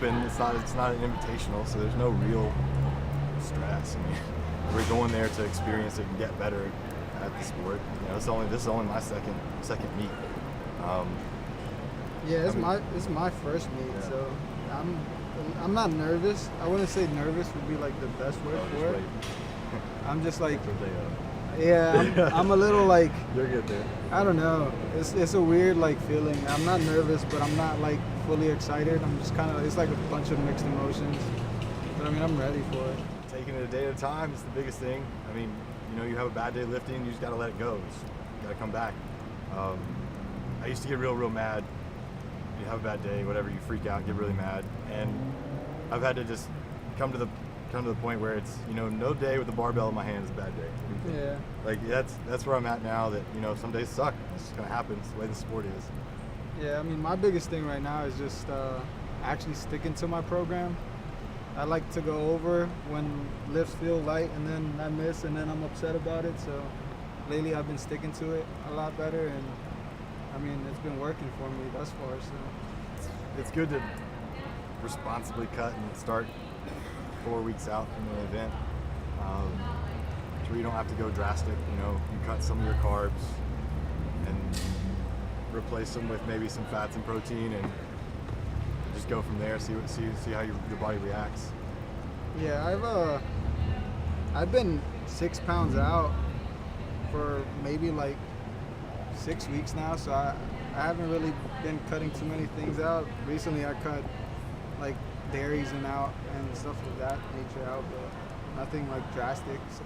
Open. It's not an invitational, so there's no real stress. I mean, we're going there to experience it and get better at the sport. You know, this is only my second meet. It's my first meet, so I'm not nervous. I wouldn't say nervous would be like the best word for it. I'm just like, I'm a little like, you're good there. I don't know. It's a weird like feeling. I'm not nervous, but I'm not like fully excited. I'm just kind of, it's like a bunch of mixed emotions. But I mean, I'm ready for it. Taking it a day at a time is the biggest thing. I mean, you know, you have a bad day lifting, you just got to let it go. You got to come back. I used to get real mad. You have a bad day, whatever, you freak out, get really mad, and I've had to just come to the point where it's, you know, no day with the barbell in my hand is a bad day. Yeah. Like that's where I'm at now. That, you know, some days suck. It's just gonna happen. It's the way the sport is. Yeah, I mean, my biggest thing right now is just actually sticking to my program. I like to go over when lifts feel light and then I miss and then I'm upset about it. So lately I've been sticking to it a lot better, and I mean, it's been working for me thus far. So it's good to responsibly cut and start 4 weeks out from the event, where you don't have to go drastic. You know, you cut some of your carbs and replace them with maybe some fats and protein, and just go from there. See how your body reacts. Yeah, I've been 6 pounds out for maybe like 6 weeks now, so I haven't really been cutting too many things out. Recently I cut like dairies and out and stuff of that nature out, but nothing like drastic. So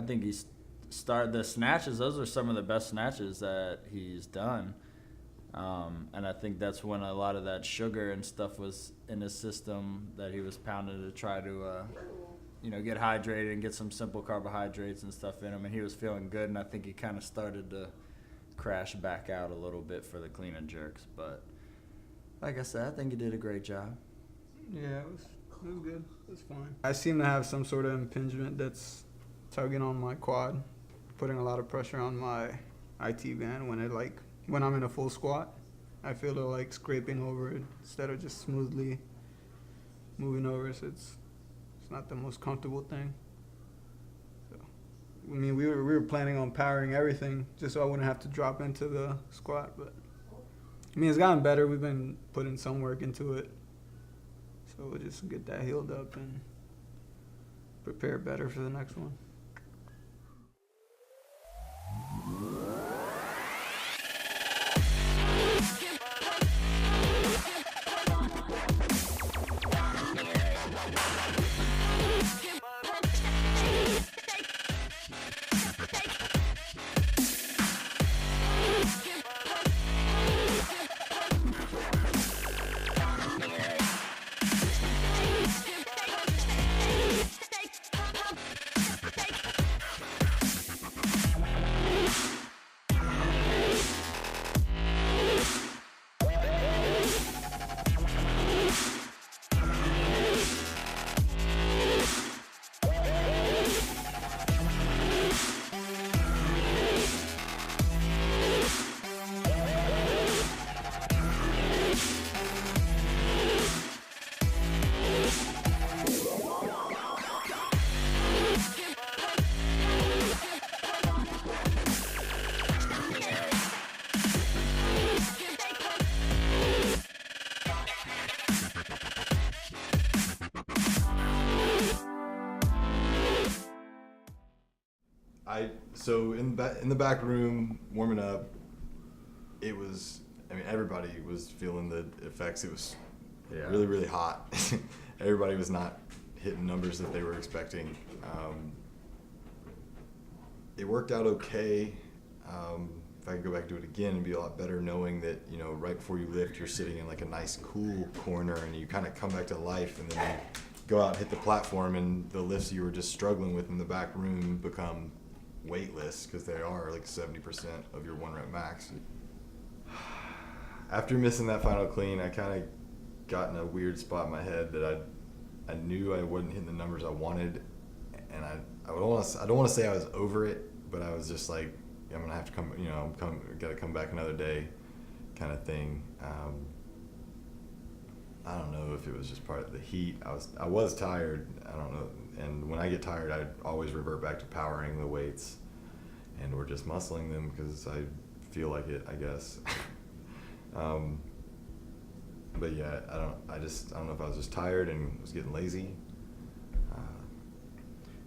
think he's started the snatches. Those are some of the best snatches that he's done. And I think that's when a lot of that sugar and stuff was in his system that he was pounding to try to, get hydrated and get some simple carbohydrates and stuff in him. And he was feeling good, and I think he kind of started to crash back out a little bit for the clean and jerks. But like I said, I think he did a great job. Yeah, it was good. It was fine. I seem to have some sort of impingement that's tugging on my quad, putting a lot of pressure on my IT band when I'm in a full squat. I feel it scraping over it instead of just smoothly moving over. So it's not the most comfortable thing. So, I mean, we were planning on powering everything just so I wouldn't have to drop into the squat. But I mean, it's gotten better. We've been putting some work into it. So we'll just get that healed up and prepare better for the next one. So in the back room warming up, it was. I mean, everybody was feeling the effects. It was really, really hot. Everybody was not hitting numbers that they were expecting. It worked out okay. If I could go back and do it again, it'd be a lot better knowing that, right before you lift, you're sitting in a nice cool corner and you kind of come back to life, and then you go out and hit the platform, and the lifts you were just struggling with in the back room become weightless because they are 70% of your 1 rep max. After missing that final clean, I kind of got in a weird spot in my head that I knew I wasn't hitting the numbers I wanted, and I don't want to say I was over it, but I was just I'm gonna have to gotta come back another day, kind of thing. I don't know if it was just part of the heat. I was tired. I don't know. And when I get tired, I always revert back to powering the weights, and or just muscling them because I feel like it, I guess. But yeah, I don't know if I was just tired and was getting lazy.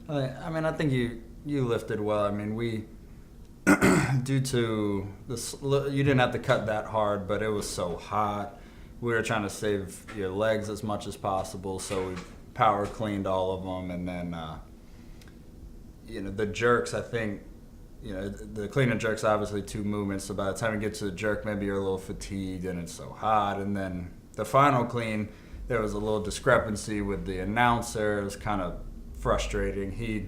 I think you lifted well. I mean, we due to this, you didn't have to cut that hard, but it was so hot. We were trying to save your legs as much as possible, so we power cleaned all of them, and then the jerks. I think the clean and jerks obviously 2 movements. So by the time you get to the jerk, maybe you're a little fatigued and it's so hot. And then the final clean, there was a little discrepancy with the announcer. It was kind of frustrating. He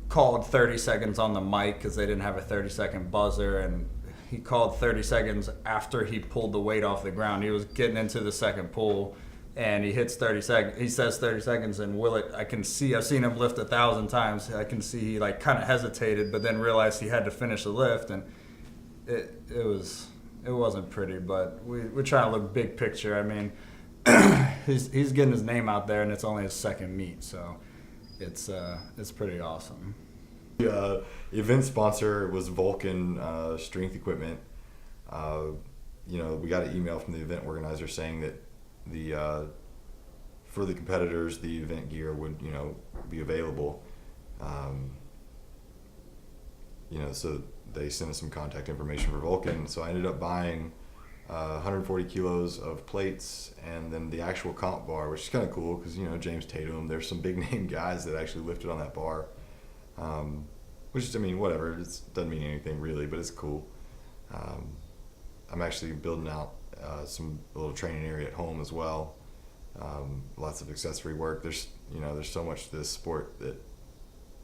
called 30 seconds on the mic because they didn't have a 30-second buzzer, and he called 30 seconds after he pulled the weight off the ground. He was getting into the second pull, and he hits 30 seconds. He says 30 seconds, and I've seen him lift 1,000 times. I can see he kind of hesitated, but then realized he had to finish the lift, and it wasn't pretty. But we're trying to look big picture. I mean, he's getting his name out there, and it's only his second meet, so it's pretty awesome. The event sponsor was Vulcan Strength Equipment. We got an email from the event organizer saying that for the competitors, the event gear would be available. So they sent us some contact information for Vulcan. So I ended up buying 140 kilos of plates, and then the actual comp bar, which is kind of cool because James Tatum. There's some big name guys that actually lifted on that bar. which, I mean, whatever. It doesn't mean anything really, but it's cool. I'm actually building out a little training area at home as well. Lots of accessory work. There's so much to this sport that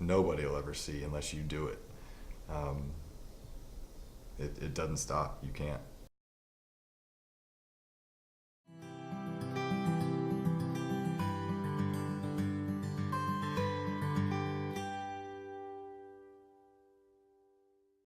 nobody will ever see unless you do it. It doesn't stop. You can't.